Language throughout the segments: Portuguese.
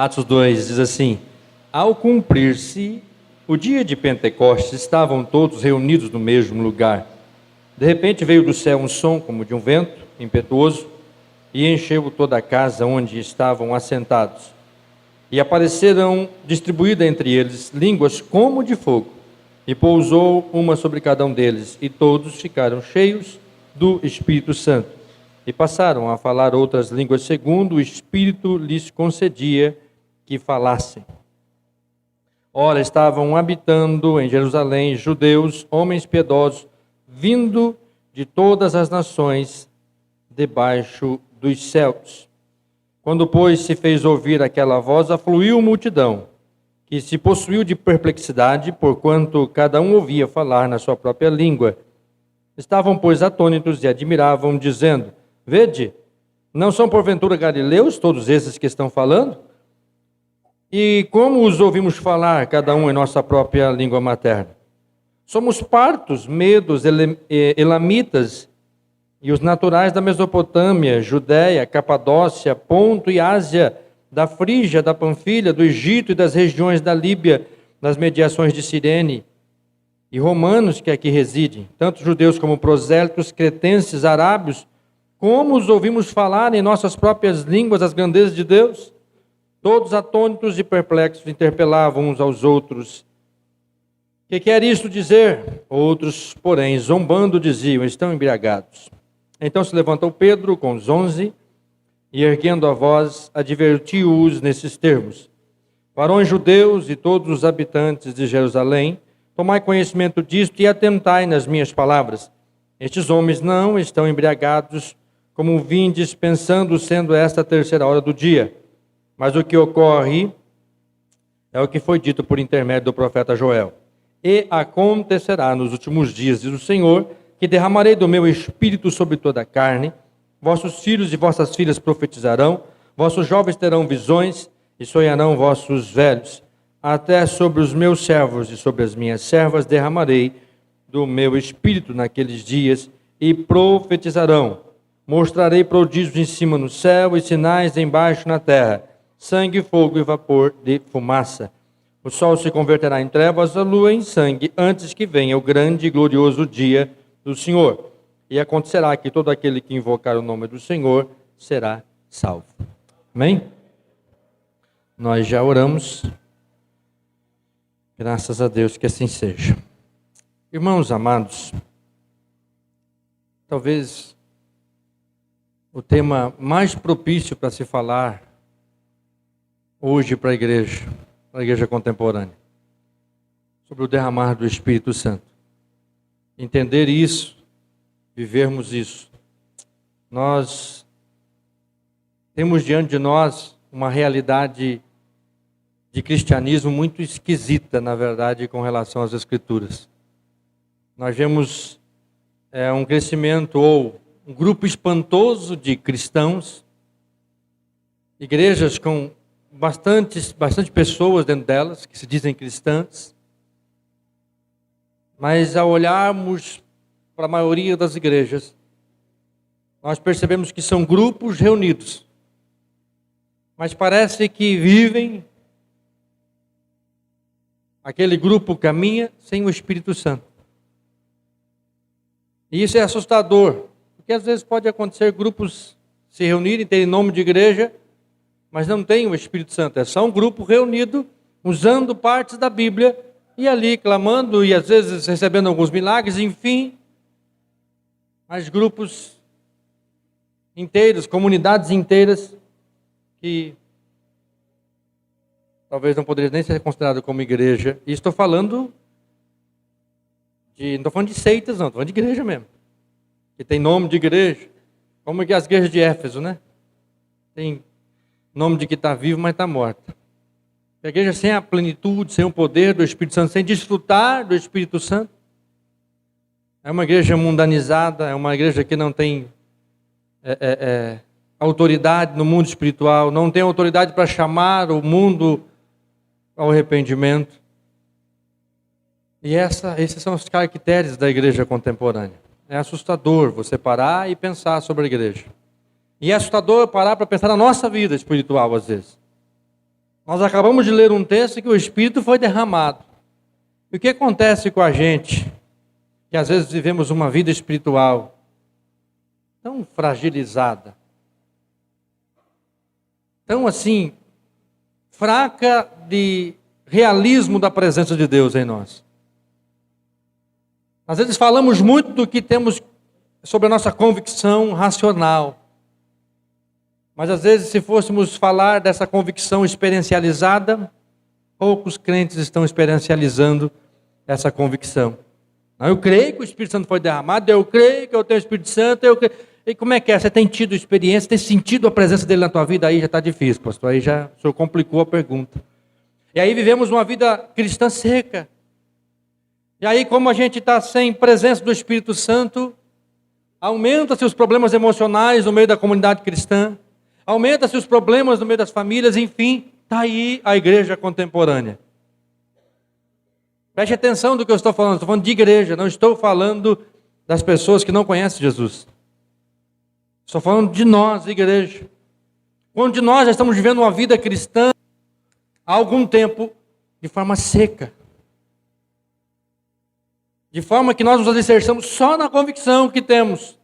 Atos 2 diz assim: ao cumprir-se o dia de Pentecostes, estavam todos reunidos no mesmo lugar. De repente veio do céu um som como de um vento impetuoso e encheu toda a casa onde estavam assentados. E apareceram distribuídas entre eles línguas como de fogo, e pousou uma sobre cada um deles, e todos ficaram cheios do Espírito Santo, e passaram a falar outras línguas segundo o Espírito lhes concedia que falassem. Ora, estavam habitando em Jerusalém judeus, homens piedosos, vindo de todas as nações debaixo dos céus. Quando, pois, se fez ouvir aquela voz, afluiu multidão, que se possuiu de perplexidade, porquanto cada um ouvia falar na sua própria língua. Estavam, pois, atônitos e admiravam, dizendo: vede, não são porventura galileus todos esses que estão falando? E como os ouvimos falar, cada um em nossa própria língua materna? Somos partos, medos, elamitas, e os naturais da Mesopotâmia, Judéia, Capadócia, Ponto e Ásia, da Frígia, da Panfilha, do Egito e das regiões da Líbia, nas mediações de Cirene, e romanos que aqui residem, tanto judeus como prosélitos, cretenses, arábios, como os ouvimos falar em nossas próprias línguas as grandezas de Deus? Todos atônitos e perplexos interpelavam uns aos outros: que quer isto dizer? Outros, porém, zombando, diziam: estão embriagados. Então se levantou Pedro com os 11 e, erguendo a voz, advertiu-os nesses termos: varões judeus e todos os habitantes de Jerusalém, tomai conhecimento disto e atentai nas minhas palavras. Estes homens não estão embriagados, como vindes pensando, sendo esta a terceira hora do dia. Mas o que ocorre é o que foi dito por intermédio do profeta Joel. E acontecerá nos últimos dias, diz o Senhor, que derramarei do meu espírito sobre toda a carne. Vossos filhos e vossas filhas profetizarão, vossos jovens terão visões e sonharão vossos velhos. Até sobre os meus servos e sobre as minhas servas derramarei do meu espírito naqueles dias, e profetizarão. Mostrarei prodígios em cima no céu e sinais embaixo na terra: sangue, fogo e vapor de fumaça. O sol se converterá em trevas, a lua em sangue, antes que venha o grande e glorioso dia do Senhor. E acontecerá que todo aquele que invocar o nome do Senhor será salvo. Amém? Nós já oramos. Graças a Deus que assim seja. Irmãos amados, talvez o tema mais propício para se falar hoje para a igreja contemporânea, sobre o derramar do Espírito Santo. Entender isso, vivermos isso. Nós temos diante de nós uma realidade de cristianismo muito esquisita, na verdade, com relação às Escrituras. Nós vemos um crescimento ou um grupo espantoso de cristãos, igrejas com bastante pessoas dentro delas, que se dizem cristãs, mas ao olharmos para a maioria das igrejas, nós percebemos que são grupos reunidos, mas parece que vivem, aquele grupo caminha sem o Espírito Santo. E isso é assustador, porque às vezes pode acontecer grupos se reunirem, terem nome de igreja, mas não tem o Espírito Santo. É só um grupo reunido, usando partes da Bíblia, e ali clamando, e às vezes recebendo alguns milagres, enfim. Mas grupos inteiros, comunidades inteiras, que talvez não poderiam nem ser consideradas como igreja. E estou falando não estou falando de seitas não, estou falando de igreja mesmo. Que tem nome de igreja, como que as igrejas de Éfeso, né? Tem nome de que está vivo, mas está morta. A igreja sem a plenitude, sem o poder do Espírito Santo, sem desfrutar do Espírito Santo, é uma igreja mundanizada, é uma igreja que não tem autoridade no mundo espiritual, não tem autoridade para chamar o mundo ao arrependimento. E esses são os caracteres da igreja contemporânea. É assustador você parar e pensar sobre a igreja. E é assustador parar para pensar na nossa vida espiritual, às vezes. Nós acabamos de ler um texto que o Espírito foi derramado. E o que acontece com a gente, que às vezes vivemos uma vida espiritual tão fragilizada, tão assim, fraca de realismo da presença de Deus em nós. Às vezes falamos muito do que temos sobre a nossa convicção racional. Mas às vezes, se fôssemos falar dessa convicção experiencializada, poucos crentes estão experiencializando essa convicção. Não, eu creio que o Espírito Santo foi derramado, eu creio que eu tenho o Espírito Santo, eu creio. E como é que é? Você tem tido experiência, tem sentido a presença dele na tua vida? Aí já está difícil, pastor. Aí já o senhor complicou a pergunta. E aí vivemos uma vida cristã seca. E aí, como a gente está sem presença do Espírito Santo, aumenta-se os problemas emocionais no meio da comunidade cristã, aumenta-se os problemas no meio das famílias, enfim, está aí a igreja contemporânea. Preste atenção do que eu estou falando de igreja, não estou falando das pessoas que não conhecem Jesus. Estou falando de nós, igreja. Quando de nós já estamos vivendo uma vida cristã há algum tempo de forma seca. De forma que nós nos alicerçamos só na convicção que temos.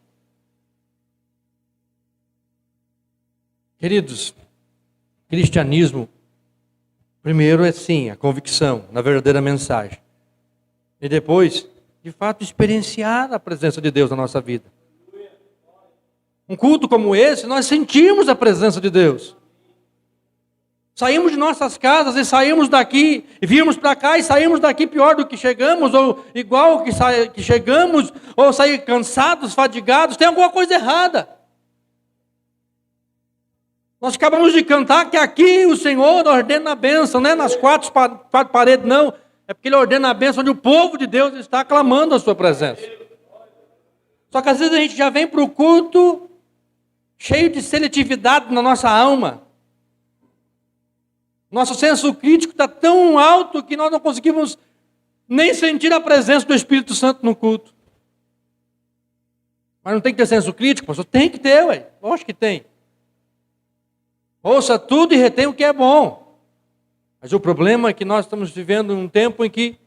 Queridos, cristianismo, primeiro é sim, a convicção na verdadeira mensagem. E depois, de fato, experienciar a presença de Deus na nossa vida. Um culto como esse, nós sentimos a presença de Deus. Saímos de nossas casas e saímos daqui, e viemos para cá e saímos daqui pior do que chegamos, ou igual que chegamos, ou sair cansados, fadigados, tem alguma coisa errada. Nós acabamos de cantar que aqui o Senhor ordena a bênção, não é nas quatro paredes, não. É porque Ele ordena a bênção onde o povo de Deus está clamando a sua presença. Só que às vezes a gente já vem para o culto cheio de seletividade na nossa alma. Nosso senso crítico está tão alto que nós não conseguimos nem sentir a presença do Espírito Santo no culto. Mas não tem que ter senso crítico, pastor? Tem que ter, ué. Lógico que tem. Ouça tudo e retém o que é bom. Mas o problema é que nós estamos vivendo um tempo em que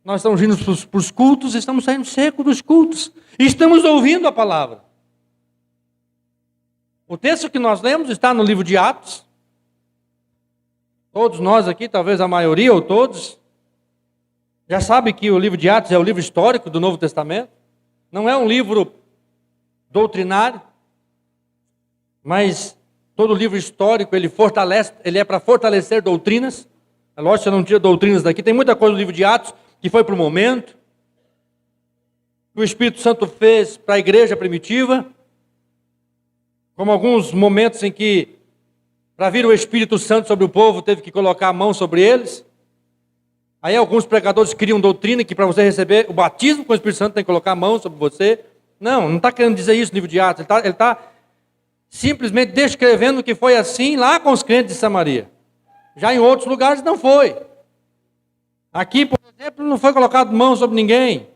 nós estamos indo para os cultos e estamos saindo seco dos cultos. E estamos ouvindo a palavra. O texto que nós lemos está no livro de Atos. Todos nós aqui, talvez a maioria ou todos, já sabem que o livro de Atos é o livro histórico do Novo Testamento. Não é um livro doutrinário, mas todo livro histórico ele fortalece, ele é para fortalecer doutrinas. É lógico que você não tira doutrinas daqui. Tem muita coisa no livro de Atos que foi para o momento, que o Espírito Santo fez para a igreja primitiva, como alguns momentos em que, para vir o Espírito Santo sobre o povo, teve que colocar a mão sobre eles. Aí alguns pregadores criam doutrina que para você receber o batismo com o Espírito Santo tem que colocar a mão sobre você. Não está querendo dizer isso no livro de Atos. Ele está simplesmente descrevendo que foi assim lá com os crentes de Samaria. Já em outros lugares não foi. Aqui, por exemplo, não foi colocado mão sobre ninguém.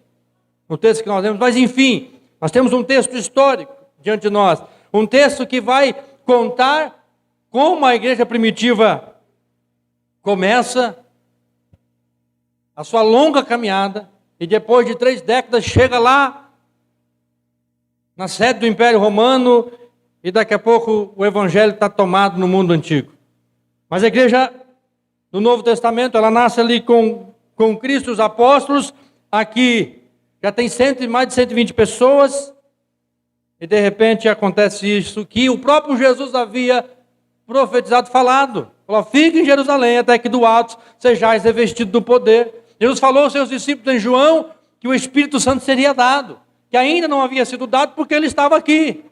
No texto que nós lemos. Mas enfim, nós temos um texto histórico diante de nós. Um texto que vai contar como a igreja primitiva começa a sua longa caminhada e depois de 3 décadas chega lá na sede do Império Romano e daqui a pouco o Evangelho está tomado no mundo antigo. Mas a igreja do Novo Testamento, ela nasce ali com Cristo, os apóstolos, aqui já tem mais de 120 pessoas, e de repente acontece isso que o próprio Jesus havia profetizado, falado. Falou, fique em Jerusalém até que do alto sejais revestido do poder. Jesus falou aos seus discípulos em João que o Espírito Santo seria dado, que ainda não havia sido dado porque ele estava aqui.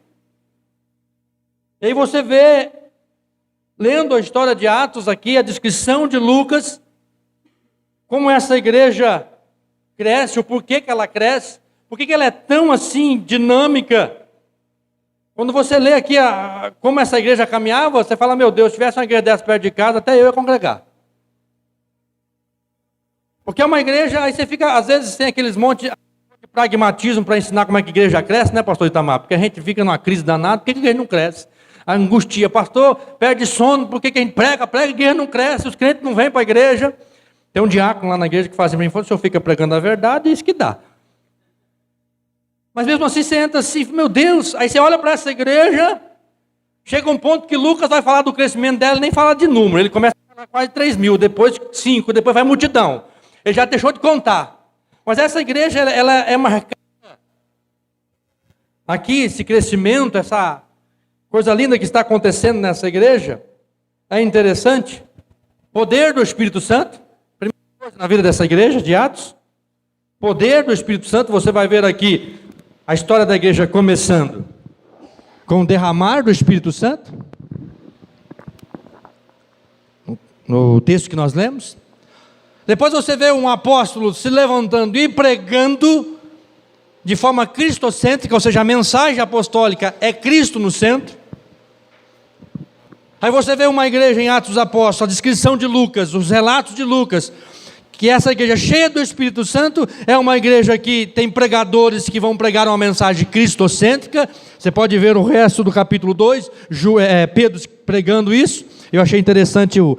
E aí você vê, lendo a história de Atos aqui, a descrição de Lucas, como essa igreja cresce, o porquê que ela cresce, por que ela é tão assim dinâmica. Quando você lê aqui como essa igreja caminhava, você fala, meu Deus, se tivesse uma igreja dessa perto de casa, até eu ia congregar. Porque é uma igreja, aí você fica, às vezes, tem aqueles montes de pragmatismo para ensinar como é que a igreja cresce, né, pastor Itamar? Porque a gente fica numa crise danada, por que a igreja não cresce? angustia. Pastor, perde sono, por que a gente prega? Prega, a igreja não cresce, os crentes não vêm para a igreja. Tem um diácono lá na igreja que faz assim, o senhor fica pregando a verdade, e isso que dá. Mas mesmo assim você entra assim, meu Deus, aí você olha para essa igreja, chega um ponto que Lucas vai falar do crescimento dela, nem fala de número, ele começa a falar quase 3.000, depois 5, depois vai multidão. Ele já deixou de contar. Mas essa igreja, ela é marcada. Aqui, esse crescimento, essa coisa linda que está acontecendo nessa igreja, é interessante. Poder do Espírito Santo, primeira coisa na vida dessa igreja, de Atos. Poder do Espírito Santo, você vai ver aqui a história da igreja começando com o derramar do Espírito Santo. No texto que nós lemos. Depois você vê um apóstolo se levantando e pregando de forma cristocêntrica, ou seja, a mensagem apostólica é Cristo no centro. Aí você vê uma igreja em Atos dos Apóstolos, a descrição de Lucas, os relatos de Lucas, que essa igreja cheia do Espírito Santo é uma igreja que tem pregadores que vão pregar uma mensagem cristocêntrica. Você pode ver o resto do capítulo 2, Pedro pregando isso. Eu achei interessante o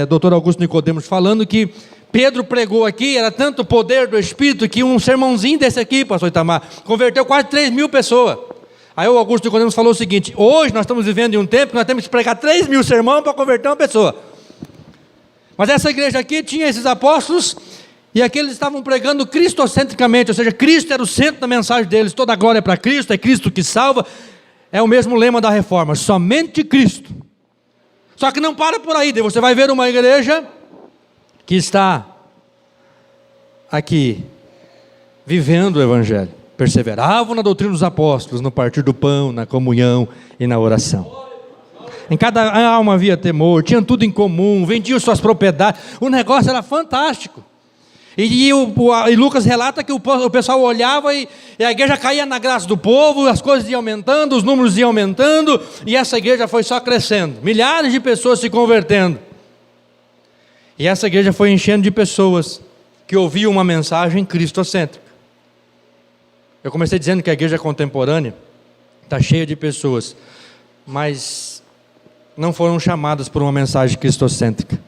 Dr. Augusto Nicodemos falando que Pedro pregou aqui, era tanto o poder do Espírito que um sermãozinho desse aqui, pastor Itamar, converteu quase 3.000 pessoas. Aí o Augusto Nicodemos falou o seguinte: hoje nós estamos vivendo em um tempo que nós temos que pregar 3.000 sermões para converter uma pessoa. Mas essa igreja aqui tinha esses apóstolos, e aqueles estavam pregando cristocentricamente, ou seja, Cristo era o centro da mensagem deles, toda a glória é para Cristo, é Cristo que salva, é o mesmo lema da reforma, somente Cristo. Só que não para por aí, você vai ver uma igreja que está aqui, vivendo o Evangelho, perseveravam na doutrina dos apóstolos, no partir do pão, na comunhão e na oração. Em cada alma havia temor, tinham tudo em comum, vendiam suas propriedades, o negócio era fantástico. E Lucas relata que o pessoal olhava e a igreja caía na graça do povo, as coisas iam aumentando, os números iam aumentando, e essa igreja foi só crescendo, milhares de pessoas se convertendo. E essa igreja foi enchendo de pessoas que ouviam uma mensagem cristocêntrica. Eu comecei dizendo que a igreja contemporânea está cheia de pessoas, mas não foram chamadas por uma mensagem cristocêntrica.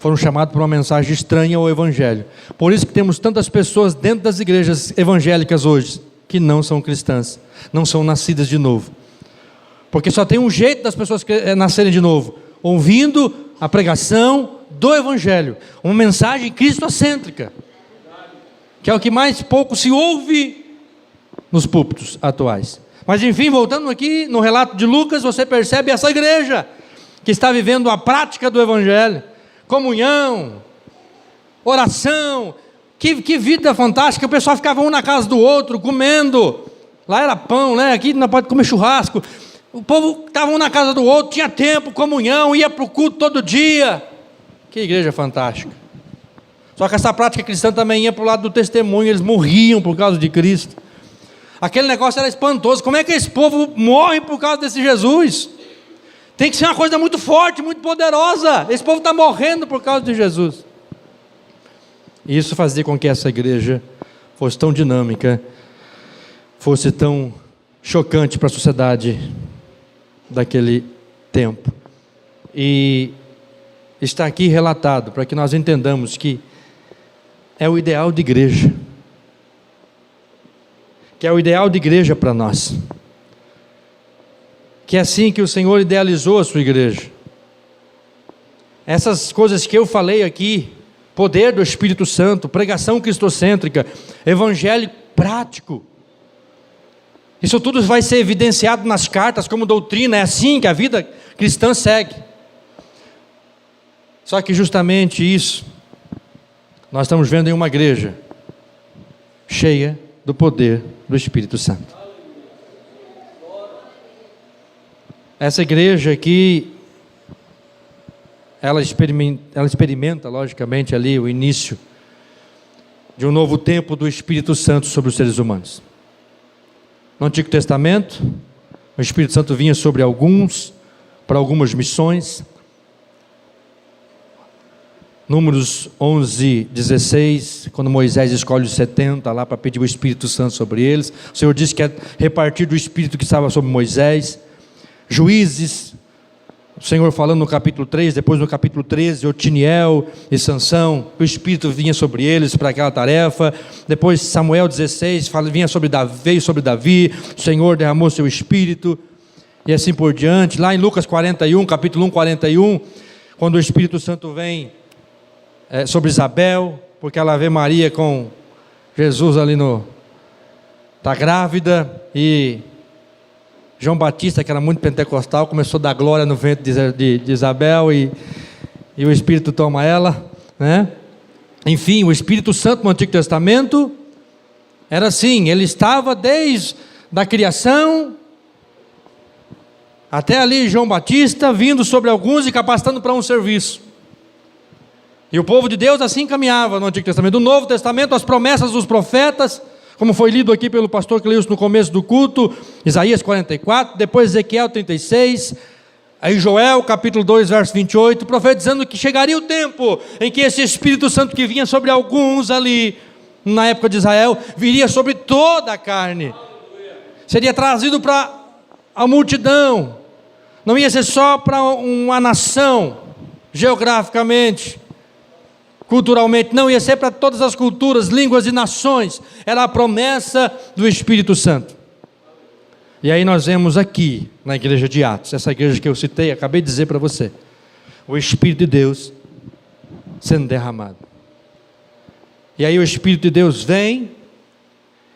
Foram chamadas por uma mensagem estranha ao Evangelho. Por isso que temos tantas pessoas dentro das igrejas evangélicas hoje, que não são cristãs, não são nascidas de novo. Porque só tem um jeito das pessoas nascerem de novo: ouvindo a pregação do Evangelho, uma mensagem cristocêntrica, que é o que mais pouco se ouve nos púlpitos atuais. Mas enfim, voltando aqui no relato de Lucas, você percebe essa igreja que está vivendo a prática do Evangelho, comunhão, oração, que vida fantástica. O pessoal ficava um na casa do outro, comendo, lá era pão, né? Aqui não pode comer churrasco. O povo estava um na casa do outro, tinha tempo, comunhão, ia para o culto todo dia. Que igreja fantástica. Só que essa prática cristã também ia para o lado do testemunho, eles morriam por causa de Cristo. Aquele negócio era espantoso. Como é que esse povo morre por causa desse Jesus? Tem que ser uma coisa muito forte, muito poderosa. Esse povo está morrendo por causa de Jesus. E isso fazia com que essa igreja fosse tão dinâmica, fosse tão chocante para a sociedade daquele tempo. E está aqui relatado para que nós entendamos que é o ideal de igreja, que é o ideal de igreja para nós, que é assim que o Senhor idealizou a sua igreja. Essas coisas que eu falei aqui, poder do Espírito Santo, pregação cristocêntrica, evangelho prático, isso tudo vai ser evidenciado nas cartas como doutrina. É assim que a vida cristã segue. Só que justamente isso nós estamos vendo em uma igreja cheia do poder do Espírito Santo. Essa igreja aqui, ela experimenta logicamente ali o início de um novo tempo do Espírito Santo sobre os seres humanos. No Antigo Testamento, o Espírito Santo vinha sobre alguns, para algumas missões. Números 11, 16, quando Moisés escolhe os 70 lá para pedir o Espírito Santo sobre eles, o Senhor disse que é repartir do Espírito que estava sobre Moisés. Juízes, o Senhor falando no capítulo 3, depois no capítulo 13, Otiniel e Sansão, o Espírito vinha sobre eles para aquela tarefa. Depois Samuel 16, veio sobre Davi, o Senhor derramou seu Espírito, e assim por diante. Lá em Lucas 41, capítulo 1, 41, quando o Espírito Santo vem sobre Isabel, porque ela vê Maria com Jesus ali está grávida, e João Batista, que era muito pentecostal, começou a dar glória no ventre de Isabel, e o Espírito toma ela, né? Enfim, o Espírito Santo no Antigo Testamento era assim, ele estava desde a criação até ali João Batista, vindo sobre alguns e capacitando para um serviço. E o povo de Deus assim caminhava no Antigo Testamento. No Novo Testamento, as promessas dos profetas, como foi lido aqui pelo pastor Cleus no começo do culto, Isaías 44, depois Ezequiel 36, aí Joel capítulo 2, verso 28, profetizando que chegaria o tempo em que esse Espírito Santo que vinha sobre alguns ali, na época de Israel, viria sobre toda a carne, seria trazido para a multidão, não ia ser só para uma nação, geograficamente, culturalmente, não, ia ser para todas as culturas, línguas e nações. Era a promessa do Espírito Santo. E aí nós vemos aqui na igreja de Atos, essa igreja que eu citei, acabei de dizer para você, o Espírito de Deus sendo derramado. E aí o Espírito de Deus vem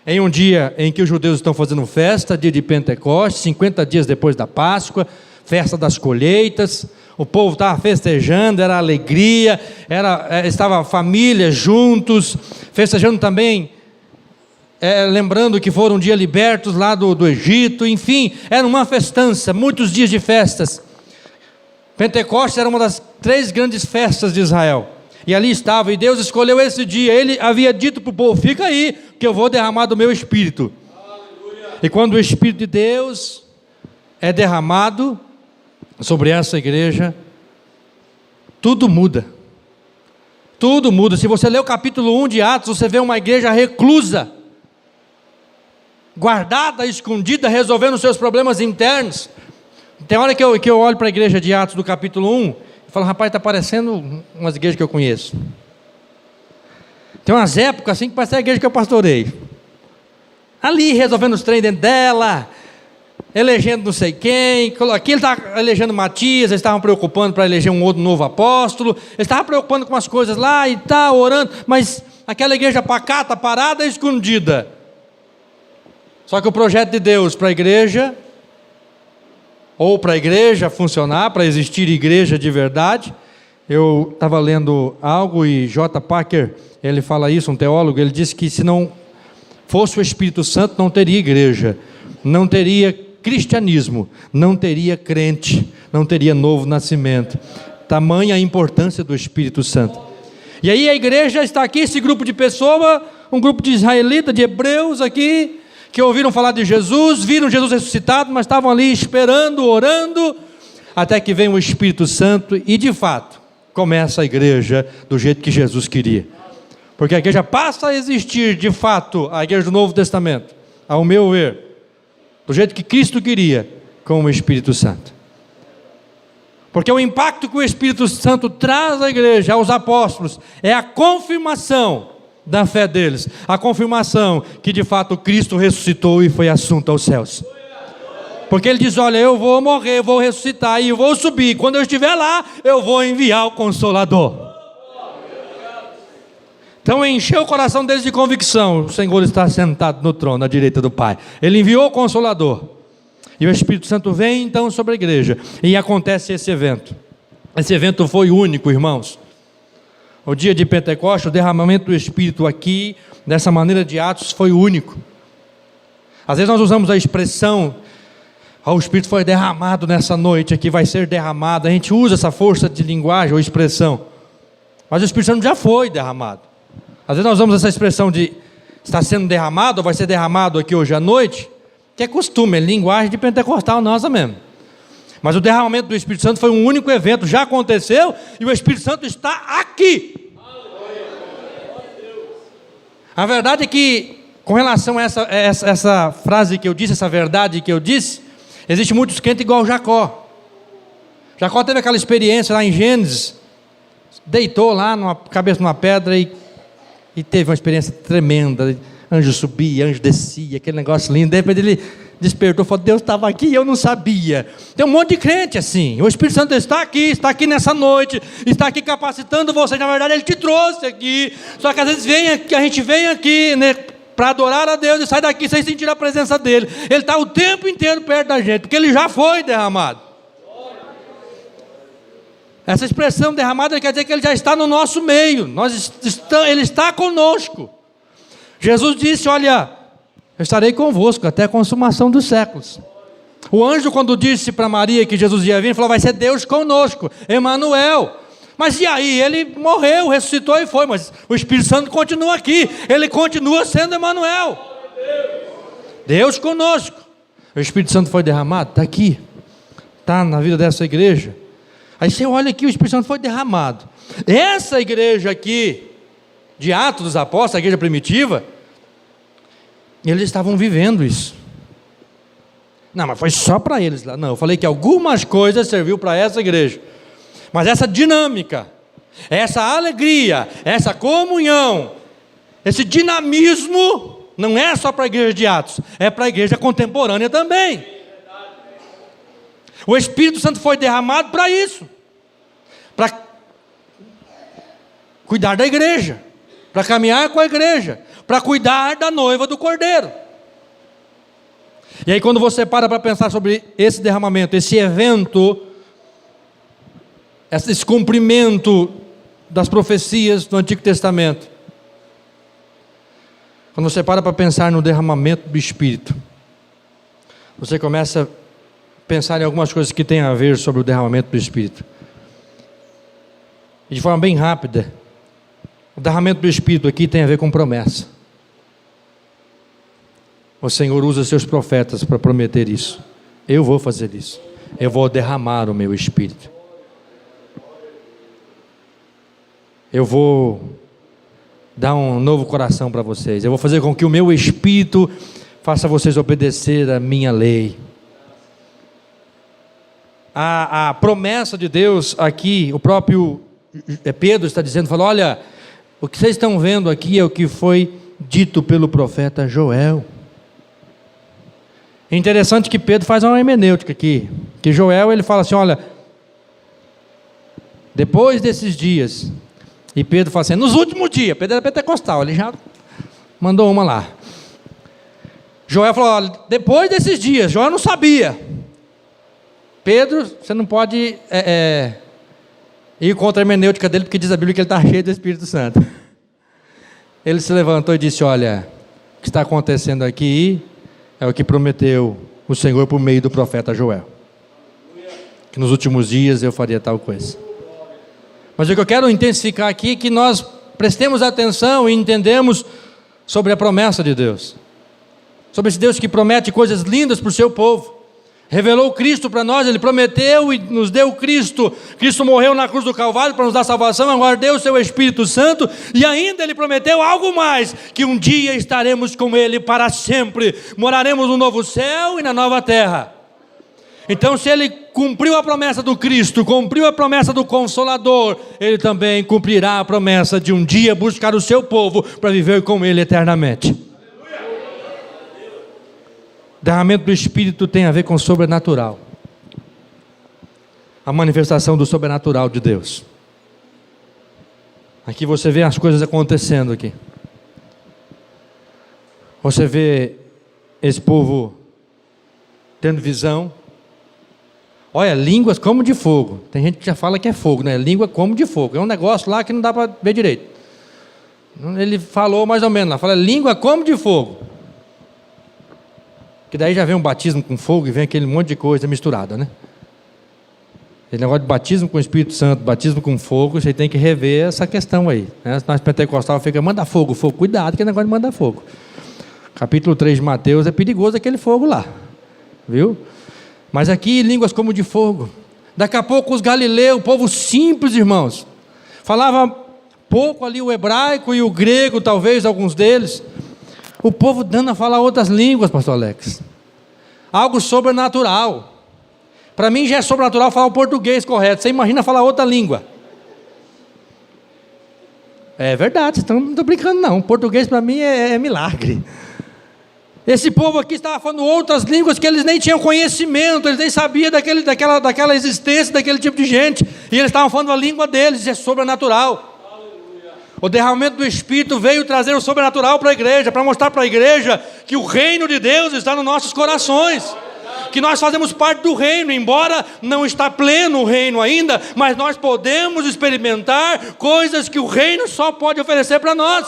em um dia em que os judeus estão fazendo festa, dia de Pentecostes, 50 dias depois da Páscoa, festa das colheitas. O povo estava festejando, era alegria, estava a família juntos, festejando também, lembrando que foram um dia libertos lá do Egito, enfim, era uma festança, muitos dias de festas. Pentecostes era uma das 3 grandes festas de Israel, e ali estava, e Deus escolheu esse dia. Ele havia dito para o povo: fica aí, que eu vou derramar do meu Espírito. Aleluia. E quando o Espírito de Deus é derramado sobre essa igreja, tudo muda. Tudo muda. Se você ler o capítulo 1 de Atos, você vê uma igreja reclusa, guardada, escondida, resolvendo seus problemas internos. Tem hora que eu olho para a igreja de Atos do capítulo 1 e falo: rapaz, está parecendo umas igrejas que eu conheço. Tem umas épocas assim que parece a igreja que eu pastorei, ali resolvendo os trem dentro dela, elegendo não sei quem. Aqui ele estava elegendo Matias, eles estavam preocupando para eleger um outro novo apóstolo, eles estavam preocupando com as coisas lá e tal, orando, mas aquela igreja pacata, parada, escondida. Só que o projeto de Deus para a igreja, ou para a igreja funcionar, para existir igreja de verdade, eu estava lendo algo e J. Packer, ele fala isso, um teólogo, ele disse que se não fosse o Espírito Santo, não teria igreja, não teria cristianismo, não teria crente, não teria novo nascimento. Tamanha a importância do Espírito Santo. E aí a igreja está aqui, esse grupo de pessoas, um grupo de israelitas, de hebreus aqui, que ouviram falar de Jesus, viram Jesus ressuscitado, mas estavam ali esperando, orando, até que vem o Espírito Santo e de fato começa a igreja do jeito que Jesus queria. Porque a igreja passa a existir de fato, a igreja do Novo Testamento, ao meu ver, do jeito que Cristo queria, com o Espírito Santo. Porque o impacto que o Espírito Santo traz à igreja, aos apóstolos, é a confirmação da fé deles, a confirmação que de fato Cristo ressuscitou e foi assunto aos céus. Porque ele diz: olha, eu vou morrer, eu vou ressuscitar e eu vou subir, quando eu estiver lá, eu vou enviar o Consolador. Então encheu o coração deles de convicção: o Senhor está sentado no trono, à direita do Pai. Ele enviou o Consolador. E o Espírito Santo vem então sobre a igreja. E acontece esse evento. Esse evento foi único, irmãos. O dia de Pentecostes, o derramamento do Espírito aqui, dessa maneira de Atos, foi único. Às vezes nós usamos a expressão: o Espírito foi derramado nessa noite aqui, vai ser derramado. A gente usa essa força de linguagem ou expressão. Mas o Espírito Santo já foi derramado. Às vezes nós usamos essa expressão de está sendo derramado, ou vai ser derramado aqui hoje à noite, que é costume, é linguagem de pentecostal nossa mesmo. Mas o derramamento do Espírito Santo foi um único evento, já aconteceu, e o Espírito Santo está aqui. A verdade é que, com relação a essa frase que eu disse, essa verdade que eu disse, Existe muitos crentes igual Jacó. Jacó teve aquela experiência lá em Gênesis, deitou lá, cabeça numa pedra e teve uma experiência tremenda. Anjo subia, anjo descia, aquele negócio lindo. De repente ele despertou, falou: Deus estava aqui e eu não sabia. Tem um monte de crente assim. O Espírito Santo está aqui nessa noite, está aqui capacitando você. Na verdade Ele te trouxe aqui, só que às vezes a gente vem aqui, né, para adorar a Deus e sai daqui sem sentir a presença dEle. Ele está o tempo inteiro perto da gente, porque Ele já foi derramado. Essa expressão derramada quer dizer que Ele já está no nosso meio. Ele está conosco. Jesus disse: olha, eu estarei convosco até a consumação dos séculos. O anjo, quando disse para Maria que Jesus ia vir, falou: vai ser Deus conosco, Emanuel. Mas e aí? Ele morreu, ressuscitou e foi, mas o Espírito Santo continua aqui. Ele continua sendo Emanuel, Deus conosco. O Espírito Santo foi derramado, está aqui, está na vida dessa igreja. Aí você olha aqui, o Espírito Santo foi derramado. Essa igreja aqui, de Atos dos Apóstolos, a igreja primitiva, eles estavam vivendo isso. Não, mas foi só para eles lá. Não, eu falei que algumas coisas serviu para essa igreja. Mas essa dinâmica, essa alegria, essa comunhão, esse dinamismo, não é só para a igreja de Atos, é para a igreja contemporânea também. O Espírito Santo foi derramado para isso, para cuidar da igreja, para caminhar com a igreja, para cuidar da noiva do Cordeiro. E aí quando você para pensar sobre esse derramamento, esse evento, esse cumprimento das profecias do Antigo Testamento, quando você para pensar no derramamento do Espírito, você começa a pensar em algumas coisas que têm a ver sobre o derramamento do Espírito. E de forma bem rápida, o derramamento do Espírito aqui tem a ver com promessa. O Senhor usa seus profetas para prometer isso. Eu vou fazer isso. Eu vou derramar o meu Espírito. Eu vou dar um novo coração para vocês. Eu vou fazer com que o meu Espírito faça vocês obedecer a minha lei. A promessa de Deus aqui, o próprio Pedro está dizendo, falou: olha, o que vocês estão vendo aqui é o que foi dito pelo profeta Joel. É interessante que Pedro faz uma hermenêutica aqui, que Joel ele fala assim: olha, depois desses dias, e Pedro fala assim, nos últimos dias. Pedro era pentecostal, ele já mandou uma lá. Joel falou: olha, depois desses dias. Joel não sabia. Pedro, você não pode ir contra a hermenêutica dele, porque diz a Bíblia que ele está cheio do Espírito Santo. Ele se levantou e disse: olha, o que está acontecendo aqui é o que prometeu o Senhor por meio do profeta Joel, que nos últimos dias eu faria tal coisa. Mas o que eu quero intensificar aqui é que nós prestemos atenção e entendemos sobre a promessa de Deus, sobre esse Deus que promete coisas lindas para o seu povo. Revelou Cristo para nós, Ele prometeu e nos deu Cristo. Cristo morreu na cruz do Calvário para nos dar salvação, agora deu o seu Espírito Santo, e ainda Ele prometeu algo mais, que um dia estaremos com Ele para sempre, moraremos no novo céu e na nova terra. Então, se Ele cumpriu a promessa do Cristo, cumpriu a promessa do Consolador, Ele também cumprirá a promessa de um dia buscar o seu povo para viver com Ele eternamente. Derramamento do Espírito tem a ver com o sobrenatural, a manifestação do sobrenatural de Deus. Aqui você vê as coisas acontecendo aqui. Você vê esse povo tendo visão. Olha, línguas como de fogo. Tem gente que já fala que é fogo, né? Língua como de fogo. É um negócio lá que não dá para ver direito. Ele falou mais ou menos lá, fala língua como de fogo. Que daí já vem um batismo com fogo e vem aquele monte de coisa misturada, né? Esse negócio de batismo com o Espírito Santo, batismo com fogo, você tem que rever essa questão aí, né? Nós pentecostal fica, manda fogo, fogo, cuidado que é negócio de mandar fogo. Capítulo 3 de Mateus, é perigoso aquele fogo lá, viu? Mas aqui, línguas como de fogo. Daqui a pouco os galileus, o povo simples, irmãos, falava pouco ali o hebraico e o grego, talvez alguns deles. O povo dando a falar outras línguas, pastor Alex. algo sobrenatural. Para mim já é sobrenatural falar o português correto. Você imagina falar outra língua. É verdade, não estou brincando não. Português para mim é milagre. Esse povo aqui estava falando outras línguas que eles nem tinham conhecimento, eles nem sabiam daquela existência, daquele tipo de gente. E eles estavam falando a língua deles, isso é sobrenatural. Aleluia. O derramamento do Espírito veio trazer o sobrenatural para a igreja, para mostrar para a igreja que o reino de Deus está nos nossos corações. Que nós fazemos parte do reino, embora não está pleno o reino ainda, mas nós podemos experimentar coisas que o reino só pode oferecer para nós.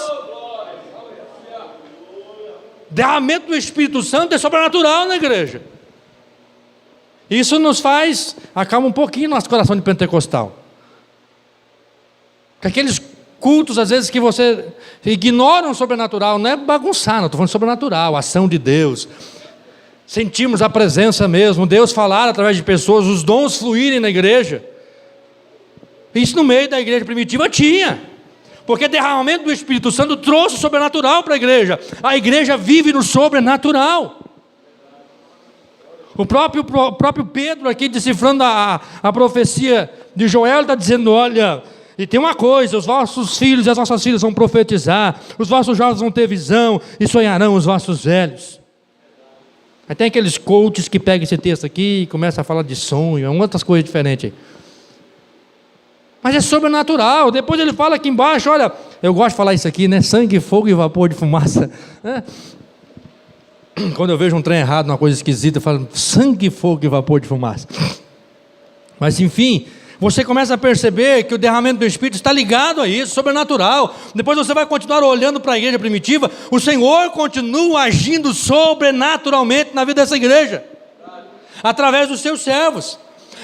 Derramamento do Espírito Santo é sobrenatural na igreja. Isso nos faz, acalma um pouquinho nosso coração de pentecostal. Porque aqueles cultos, às vezes, que você ignora o sobrenatural, não é bagunçar, não estou falando sobrenatural, ação de Deus. Sentimos a presença mesmo, Deus falar através de pessoas, os dons fluírem na igreja. Isso no meio da igreja primitiva tinha. Porque derramamento do Espírito Santo trouxe o sobrenatural para a igreja. A igreja vive no sobrenatural. O próprio Pedro aqui decifrando a profecia de Joel está dizendo, olha, e tem uma coisa, os vossos filhos e as vossas filhas vão profetizar, os vossos jovens vão ter visão e sonharão os vossos velhos. Aí tem aqueles coaches que pegam esse texto aqui e começam a falar de sonho, outras coisas diferentes. Mas é sobrenatural. Depois ele fala aqui embaixo, olha, eu gosto de falar isso aqui, né? Sangue, fogo e vapor de fumaça. Né? Quando eu vejo um trem errado, uma coisa esquisita, eu falo sangue, fogo e vapor de fumaça. Mas enfim, você começa a perceber que o derramamento do Espírito está ligado a isso, sobrenatural. Depois você vai continuar olhando para a igreja primitiva, o Senhor continua agindo sobrenaturalmente na vida dessa igreja, através dos seus servos.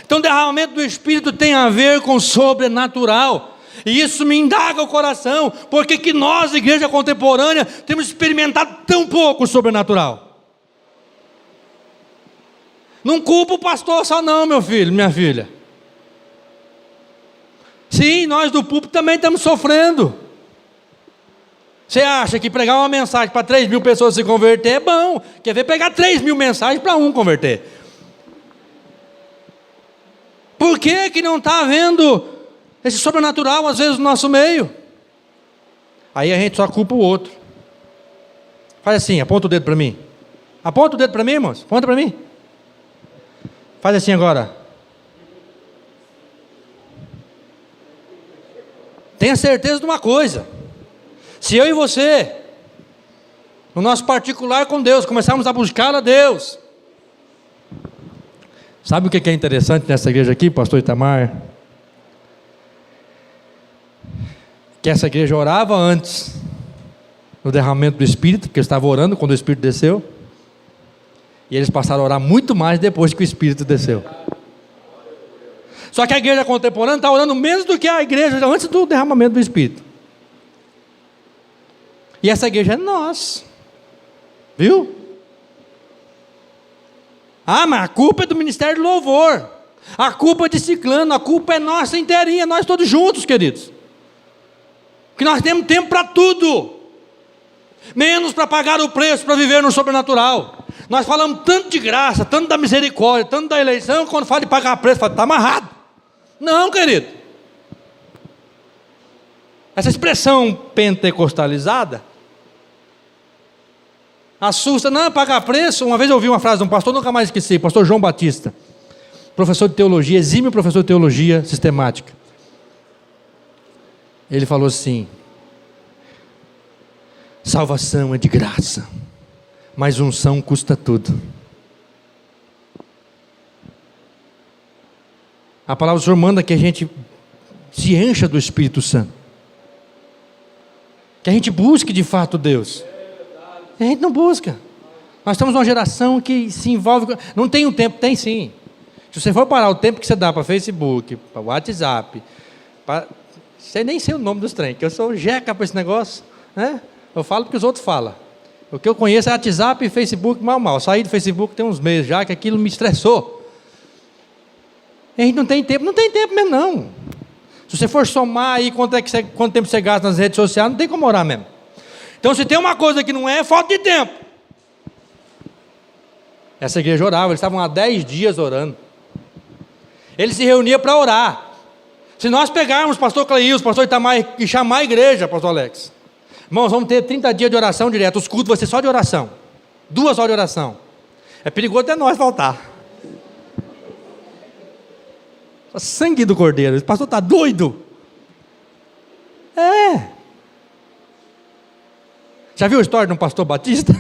Então o derramamento do Espírito tem a ver com sobrenatural. E isso me indaga o coração, porque que nós, igreja contemporânea, temos experimentado tão pouco o sobrenatural. Não culpa o pastor só não, meu filho, minha filha. Sim, nós do púlpito também estamos sofrendo. Você acha que pregar uma mensagem para 3.000 pessoas se converter é bom? Quer ver pegar 3.000 mensagens para um converter? Por que não está havendo esse sobrenatural às vezes no nosso meio? Aí a gente só culpa o outro. Faz assim, aponta o dedo para mim. Aponta o dedo para mim, irmãos. Aponta para mim. Faz assim agora. Tenha certeza de uma coisa. Se eu e você, no nosso particular com Deus, começarmos a buscar a Deus. Sabe o que é interessante nessa igreja aqui, pastor Itamar? Que essa igreja orava antes no derramamento do Espírito, porque eu estava orando quando o Espírito desceu. E eles passaram a orar muito mais depois que o Espírito desceu. Só que a igreja contemporânea está orando menos do que a igreja antes do derramamento do Espírito. E essa igreja é nós. Viu? Ah, mas a culpa é do Ministério do Louvor. A culpa é de ciclano, a culpa é nossa inteirinha, nós todos juntos, queridos. Que nós temos tempo para tudo. Menos para pagar o preço, para viver no sobrenatural. Nós falamos tanto de graça, tanto da misericórdia, tanto da eleição, quando fala de pagar preço, fala, está amarrado. Não, querido. Essa expressão pentecostalizada assusta, não, pagar preço. Uma vez eu ouvi uma frase de um pastor, nunca mais esqueci, pastor João Batista, professor de teologia, exímio professor de teologia sistemática. Ele falou assim: salvação é de graça, mas unção custa tudo. A palavra do Senhor manda que a gente se encha do Espírito Santo, que a gente busque de fato Deus. A gente não busca. Nós estamos numa geração que se envolve. Não tem um tempo, tem sim. Se você for parar o tempo que você dá para Facebook, para WhatsApp, sei nem sei o nome dos trem, que eu sou jeca para esse negócio, né? Eu falo porque os outros falam. O que eu conheço é WhatsApp e Facebook, mal. Saí do Facebook tem uns meses já, que aquilo me estressou. A gente não tem tempo mesmo não. Se você for somar aí quanto tempo você gasta nas redes sociais, não tem como orar mesmo. Então se tem uma coisa que não é falta de tempo. Essa igreja orava, eles estavam há 10 dias orando. Eles se reuniam para orar. Se nós pegarmos pastor Cleilson, pastor Itamar e chamar a igreja, pastor Alex, irmãos, vamos ter 30 dias de oração direto. Os cultos vão ser só de oração. 2 horas de oração. É perigoso até nós faltar. Sangue do cordeiro. Esse pastor está doido. Já viu a história de um pastor batista?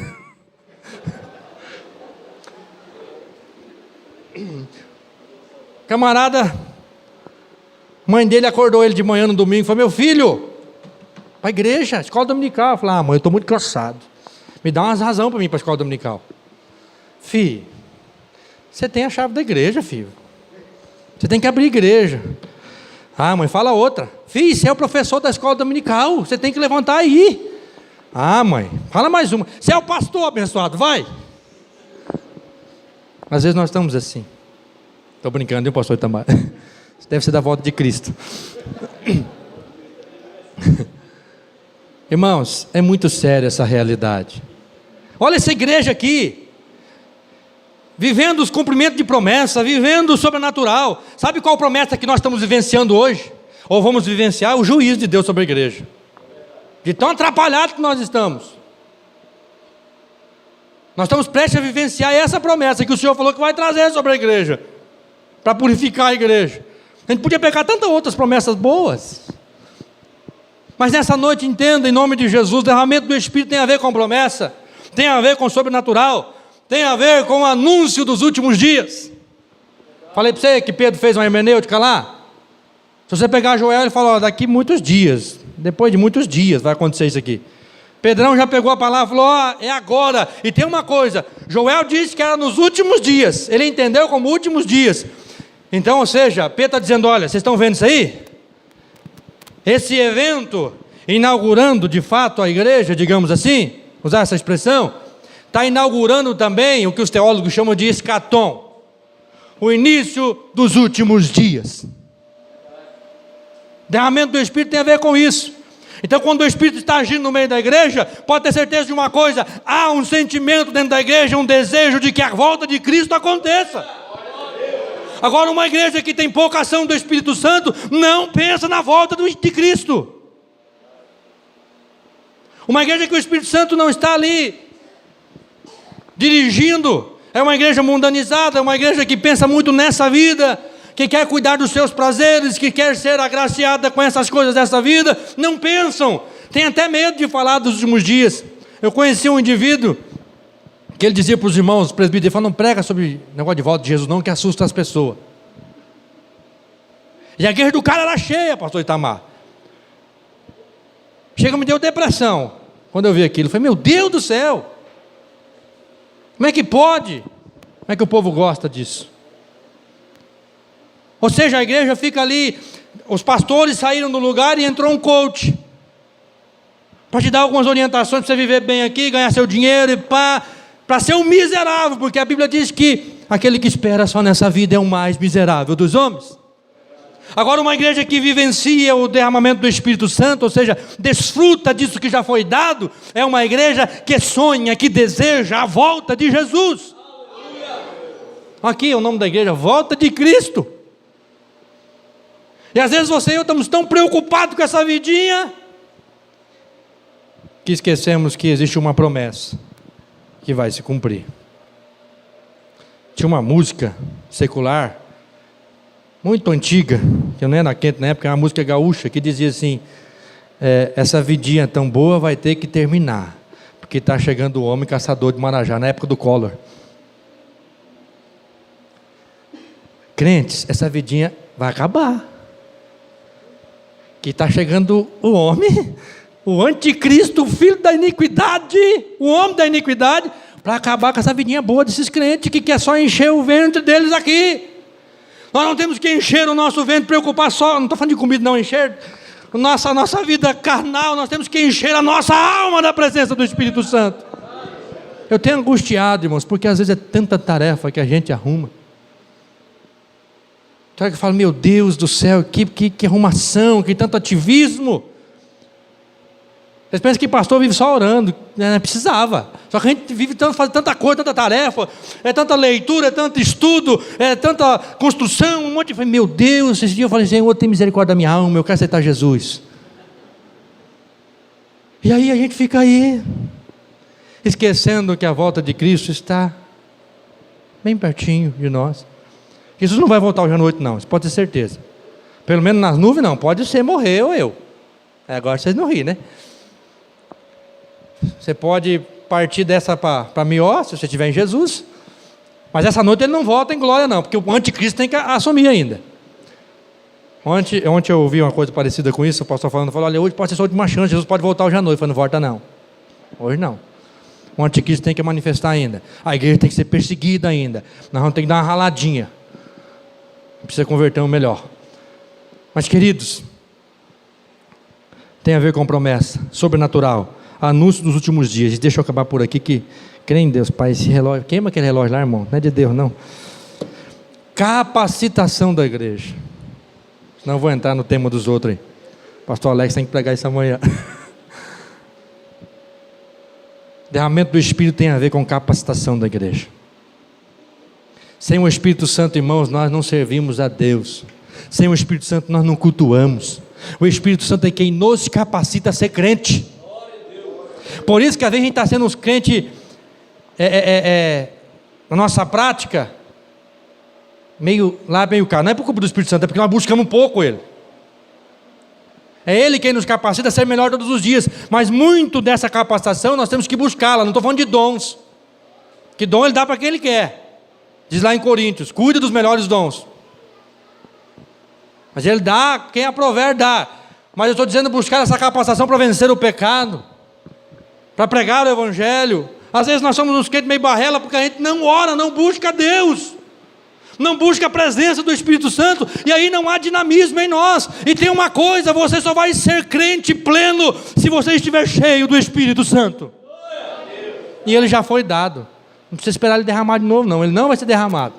Camarada, mãe dele acordou ele de manhã no domingo e falou: meu filho, para a igreja, escola dominical. Eu falei: mãe, eu estou muito cansado. Me dá umas razões para mim para a escola dominical. Filho, você tem a chave da igreja, filho. Você tem que abrir igreja. Mãe, fala outra. Filho, você é o professor da escola dominical. Você tem que levantar aí. Mãe, fala mais uma. Você é o pastor abençoado, vai. Às vezes nós estamos assim. Estou brincando, viu, pastor Itamar? Isso deve ser da volta de Cristo. Irmãos, é muito séria essa realidade. Olha essa igreja aqui, vivendo os cumprimentos de promessa, vivendo o sobrenatural. Sabe qual promessa que nós estamos vivenciando hoje? Ou vamos vivenciar? O juízo de Deus sobre a igreja. De tão atrapalhado que nós estamos. Nós estamos prestes a vivenciar essa promessa que o Senhor falou que vai trazer sobre a igreja, para purificar a igreja. A gente podia pegar tantas outras promessas boas, mas nessa noite entenda, em nome de Jesus, o derramamento do Espírito tem a ver com promessa, tem a ver com o sobrenatural, tem a ver com o anúncio dos últimos dias. Falei para você que Pedro fez uma hermenêutica lá. Se você pegar Joel, ele falou: daqui muitos dias, depois de muitos dias vai acontecer isso aqui. Pedrão já pegou a palavra e falou: é agora. E tem uma coisa, Joel disse que era nos últimos dias, ele entendeu como últimos dias. Então, ou seja, Pedro está dizendo: olha, vocês estão vendo isso aí? Esse evento, inaugurando de fato a igreja, digamos assim, usar essa expressão, está inaugurando também o que os teólogos chamam de escatom, o início dos últimos dias. Derramamento do Espírito tem a ver com isso. Então, quando o Espírito está agindo no meio da igreja, pode ter certeza de uma coisa: há um sentimento dentro da igreja, um desejo de que a volta de Cristo aconteça. Agora, uma igreja que tem pouca ação do Espírito Santo não pensa na volta de Cristo. Uma igreja que o Espírito Santo não está ali dirigindo, é uma igreja mundanizada, é uma igreja que pensa muito nessa vida, que quer cuidar dos seus prazeres, que quer ser agraciada com essas coisas dessa vida. Não pensam, tem até medo de falar dos últimos dias. Eu conheci um indivíduo que ele dizia para os irmãos, os presbíteros, ele falou: não prega sobre negócio de volta de Jesus não, que assusta as pessoas. E a igreja do cara era cheia, pastor Itamar. Chega, me deu depressão quando eu vi aquilo. Eu falei: meu Deus do céu, como é que pode? Como é que o povo gosta disso? Ou seja, a igreja fica ali, os pastores saíram do lugar e entrou um coach, para te dar algumas orientações para você viver bem aqui, ganhar seu dinheiro e para ser um miserável, porque a Bíblia diz que aquele que espera só nessa vida é o mais miserável dos homens. Agora, uma igreja que vivencia o derramamento do Espírito Santo, ou seja, desfruta disso que já foi dado, é uma igreja que sonha, que deseja a volta de Jesus. Aqui é o nome da igreja: volta de Cristo. E às vezes você e eu estamos tão preocupados com essa vidinha, que esquecemos que existe uma promessa que vai se cumprir. Tinha uma música secular muito antiga, que não era quente na época, era uma música gaúcha, que dizia assim: essa vidinha tão boa vai ter que terminar, porque está chegando o homem caçador de Marajá, na época do Collor. Crentes, essa vidinha vai acabar, que está chegando o homem, o anticristo, o filho da iniquidade, o homem da iniquidade, para acabar com essa vidinha boa desses crentes, que quer só encher o ventre deles aqui. Nós não temos que encher o nosso ventre, preocupar só, não estou falando de comida não, encher a nossa vida carnal, nós temos que encher a nossa alma da presença do Espírito Santo. Eu tenho angustiado, irmãos, porque às vezes é tanta tarefa que a gente arruma. Então eu falo: meu Deus do céu, que arrumação, que tanto ativismo. Vocês pensam que pastor vive só orando, né? Precisava. Só que a gente vive fazendo tanta coisa, tanta tarefa, é tanta leitura, é tanto estudo, é tanta construção, um monte de... Meu Deus, esse dia eu falei, Senhor, tem misericórdia da minha alma, eu quero aceitar Jesus. E aí a gente fica aí, esquecendo que a volta de Cristo está bem pertinho de nós. Jesus não vai voltar hoje à noite não, isso pode ter certeza. Pelo menos nas nuvens não, pode ser morrer ou eu. Agora vocês não riem, né? Você pode partir dessa para Mió, se você estiver em Jesus. Mas essa noite ele não volta em glória não, porque o anticristo tem que assumir ainda. Ontem eu ouvi uma coisa parecida com isso, o pastor falou, olha, hoje pode ser sua última chance, Jesus pode voltar hoje à noite. Eu falei, não volta não. Hoje não. O anticristo tem que manifestar ainda. A igreja tem que ser perseguida ainda. Nós vamos ter que dar uma raladinha. Precisa converter um melhor. Mas queridos, tem a ver com promessa sobrenatural. Anúncio dos últimos dias. E deixa eu acabar por aqui que, crê em Deus, Pai, esse relógio, queima aquele relógio lá, irmão, não é de Deus não. Capacitação da igreja. Não vou entrar no tema dos outros aí. Pastor Alex tem que pregar isso amanhã. Derramamento do Espírito tem a ver com capacitação da igreja. Sem o Espírito Santo, irmãos, nós não servimos a Deus. Sem o Espírito Santo nós não cultuamos. O Espírito Santo é quem nos capacita a ser crente. Por isso que às vezes a gente está sendo uns crentes na nossa prática meio lá, meio cá. Não é por culpa do Espírito Santo, é porque nós buscamos um pouco Ele. É Ele quem nos capacita a ser melhor todos os dias. Mas muito dessa capacitação nós temos que buscá-la. Não estou falando de dons, que dom Ele dá para quem Ele quer. Diz lá em Coríntios, cuida dos melhores dons. Mas Ele dá, quem aprover dá. Mas eu estou dizendo buscar essa capacitação para vencer o pecado, para pregar o Evangelho. Às vezes nós somos uns crentes meio barrela, porque a gente não ora, não busca Deus, não busca a presença do Espírito Santo, e aí não há dinamismo em nós. E tem uma coisa, você só vai ser crente pleno se você estiver cheio do Espírito Santo. E ele já foi dado, não precisa esperar ele derramar de novo não, ele não vai ser derramado.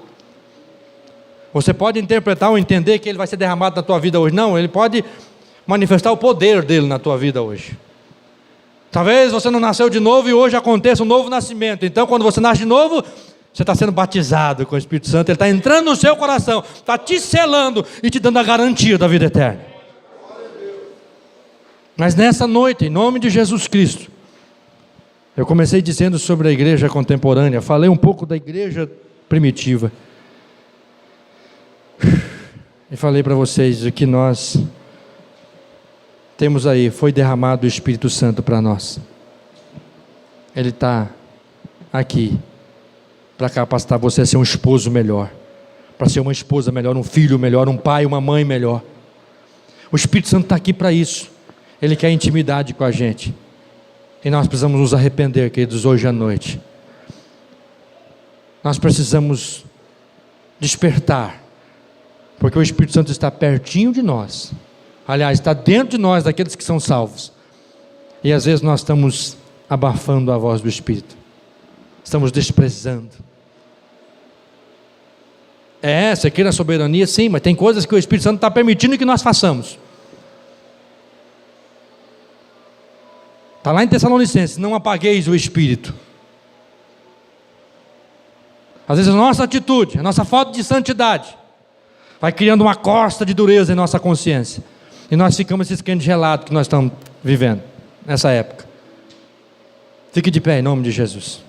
Você pode interpretar ou entender que ele vai ser derramado na tua vida hoje, não, ele pode manifestar o poder dele na tua vida hoje. Talvez você não nasceu de novo e hoje aconteça um novo nascimento. Então quando você nasce de novo, você está sendo batizado com o Espírito Santo. Ele está entrando no seu coração, está te selando e te dando a garantia da vida eterna. Mas nessa noite, em nome de Jesus Cristo, eu comecei dizendo sobre a igreja contemporânea. Falei um pouco da igreja primitiva e falei para vocês o que nós temos aí. Foi derramado o Espírito Santo para nós. Ele está aqui para capacitar você a ser um esposo melhor, para ser uma esposa melhor, um filho melhor, um pai, uma mãe melhor. O Espírito Santo está aqui para isso. Ele quer intimidade com a gente. E nós precisamos nos arrepender, queridos, hoje à noite. Nós precisamos despertar, porque o Espírito Santo está pertinho de nós. Aliás, está dentro de nós, daqueles que são salvos. E às vezes nós estamos abafando a voz do Espírito. Estamos desprezando. Você quer a soberania? Sim, mas tem coisas que o Espírito Santo está permitindo que nós façamos. Está lá em Tessalonicenses, não apagueis o Espírito. Às vezes a nossa atitude, a nossa falta de santidade, vai criando uma crosta de dureza em nossa consciência. E nós ficamos esses crentes gelados que nós estamos vivendo nessa época. Fique de pé em nome de Jesus.